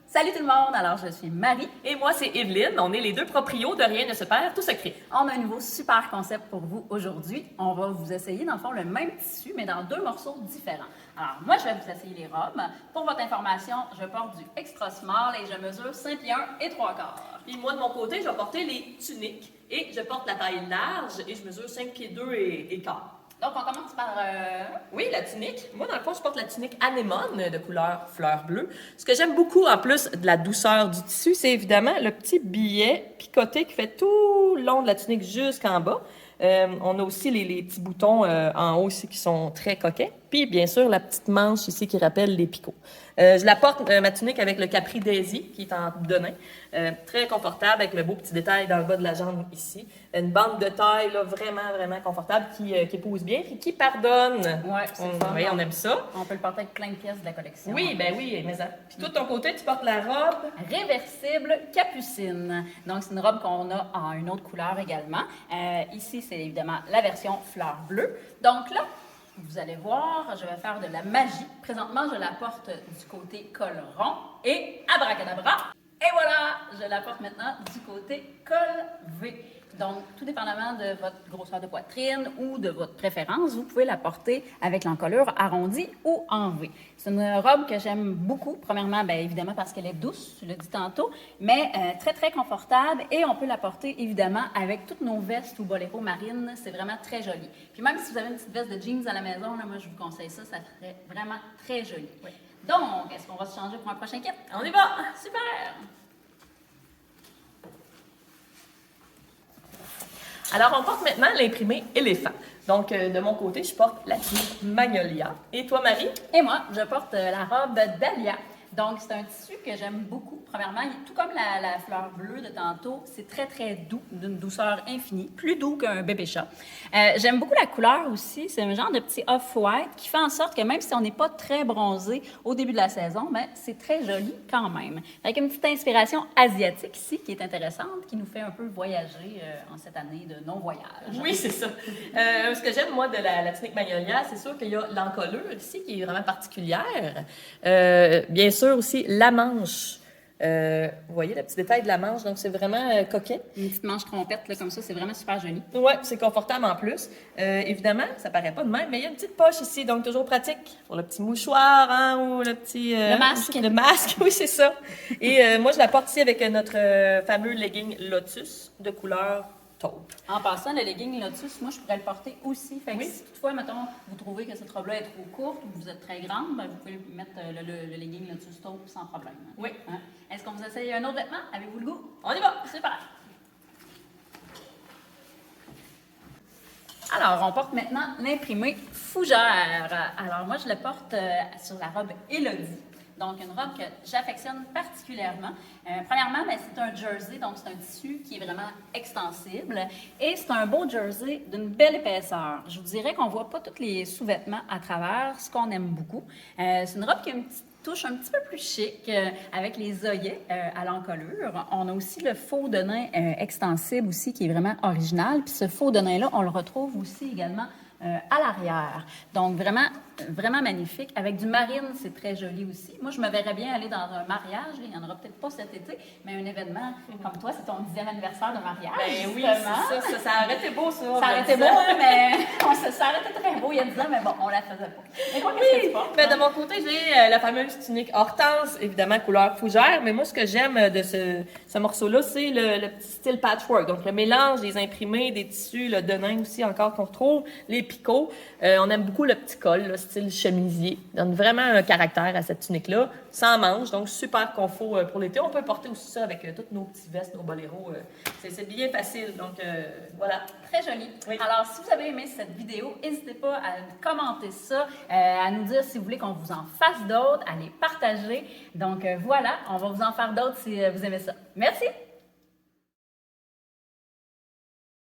Salut tout le monde, alors je suis Marie. Et moi, c'est Evelyne. On est les deux proprios de Rien ne se perd, tout se crée. On a un nouveau super concept pour vous aujourd'hui. On va vous essayer, dans le fond, le même tissu, mais dans 2 morceaux différents. Alors, moi, je vais vous essayer les robes. Pour votre information, je porte du extra small et je mesure 5 pieds 1 et 3 quarts. Puis moi, de mon côté, je vais porter les tuniques et je porte la taille large et je mesure 5 pieds 2 et quart. Donc, on commence par... Oui, la tunique. Moi, dans le fond, je porte la tunique anémone de couleur fleur bleue. Ce que j'aime beaucoup, en plus de la douceur du tissu, c'est évidemment le petit billet picoté qui fait tout le long de la tunique jusqu'en bas. On a aussi les petits boutons en haut ici qui sont très coquets. Puis, bien sûr, la petite manche ici qui rappelle les picots. Je la porte, ma tunique, avec le Capri Daisy, qui est en denain. Très confortable, avec le beau petit détail dans le bas de la jambe ici. Une bande de taille, là, vraiment, vraiment confortable, qui épouse bien et qui pardonne. Ouais, c'est fun. Oui, on aime ça. On peut le porter avec plein de pièces de la collection. Oui, ben oui, mais ça. Puis toi, de ton côté, tu portes la robe. Réversible capucine. Donc, c'est une robe qu'on a en une autre couleur également. Ici, c'est évidemment la version fleur bleue. Donc là, vous allez voir, je vais faire de la magie. Présentement, je la porte du côté col rond et abracadabra. Et voilà, je la porte maintenant du côté col V. Donc, tout dépendamment de votre grosseur de poitrine ou de votre préférence, vous pouvez la porter avec l'encolure arrondie ou en V. C'est une robe que j'aime beaucoup. Premièrement, bien évidemment parce qu'elle est douce, je l'ai dit tantôt, mais très, très confortable et on peut la porter évidemment avec toutes nos vestes ou boléros marines. C'est vraiment très joli. Puis même si vous avez une petite veste de jeans à la maison, là, moi, je vous conseille ça. Ça ferait vraiment très joli. Oui. Donc, est-ce qu'on va se changer pour un prochain kit? On y va! Super! Alors, on porte maintenant l'imprimé éléphant. Donc, de mon côté, je porte la tunique Magnolia. Et toi, Marie? Et moi, je porte la robe Dahlia. Donc, c'est un tissu que j'aime beaucoup. Premièrement, tout comme la fleur bleue de tantôt, c'est très, très doux, d'une douceur infinie, plus doux qu'un bébé chat. J'aime beaucoup la couleur aussi. C'est un genre de petit off-white qui fait en sorte que même si on n'est pas très bronzé au début de la saison, ben, c'est très joli quand même. Avec une petite inspiration asiatique ici qui est intéressante, qui nous fait un peu voyager en cette année de non-voyage. Oui, c'est ça. Ce que j'aime, moi, de la tunique Magnolia, c'est sûr qu'il y a l'encolure ici qui est vraiment particulière. Bien sûr, aussi la manche. Vous voyez le petit détail de la manche, donc c'est vraiment coquet. Une petite manche trompette, là, comme ça, c'est vraiment super joli. Oui, c'est confortable en plus. Évidemment, ça paraît pas de même, mais il y a une petite poche ici, donc toujours pratique pour le petit mouchoir, hein, ou le petit... le masque. Le masque, oui, c'est ça. Et moi, je la porte ici avec notre fameux legging Lotus de couleur taupe. En passant, le legging Lotus, moi, je pourrais le porter aussi. Fait que Oui. si toutefois, mettons, vous trouvez que cette robe-là est trop courte ou que vous êtes très grande, ben, vous pouvez mettre le legging Lotus taupe sans problème. Oui. Hein? Est-ce qu'on vous essaye un autre vêtement? Avez-vous le goût? On y va! Super! Alors, on porte maintenant l'imprimé fougère. Alors, moi, je le porte sur la robe Élodie. Donc, une robe que j'affectionne particulièrement. Premièrement, ben, c'est un jersey, donc c'est un tissu qui est vraiment extensible. Et c'est un beau jersey d'une belle épaisseur. Je vous dirais qu'on ne voit pas tous les sous-vêtements à travers, ce qu'on aime beaucoup. C'est une robe qui a une petite touche un petit peu plus chic, avec les œillets à l'encolure. On a aussi le faux de nain extensible aussi, qui est vraiment original. Puis ce faux de nain-là, on le retrouve aussi également à l'arrière. Donc, vraiment, vraiment magnifique. Avec du marine, c'est très joli aussi. Moi, je me verrais bien aller dans un mariage. Il n'y en aura peut-être pas cet été, mais un événement comme toi, c'est ton 10e anniversaire de mariage. Ben oui, justement. c'est ça. Ça aurait été beau, ça. Ça aurait été beau, hein, mais ça aurait été très beau il y a 10 ans, mais bon, on la faisait pas. Mais quoi, qu'est-ce que tu portes? Ben, de mon côté, j'ai la fameuse tunique Hortense, évidemment couleur fougère, mais moi, ce que j'aime de ce morceau-là, c'est le petit style patchwork. Donc, le mélange des imprimés, des tissus, le denain aussi encore qu'on retrouve, les picots. On aime beaucoup le petit col, le style chemisier. Donne vraiment un caractère à cette tunique-là, sans manches, donc super confort pour l'été. On peut porter aussi ça avec toutes nos petites vestes, nos boléros. C'est bien facile, donc voilà. Très joli. Oui. Alors, si vous avez aimé cette vidéo, n'hésitez pas à commenter ça, à nous dire si vous voulez qu'on vous en fasse d'autres, à les partager. Donc voilà, on va vous en faire d'autres si vous aimez ça. Merci!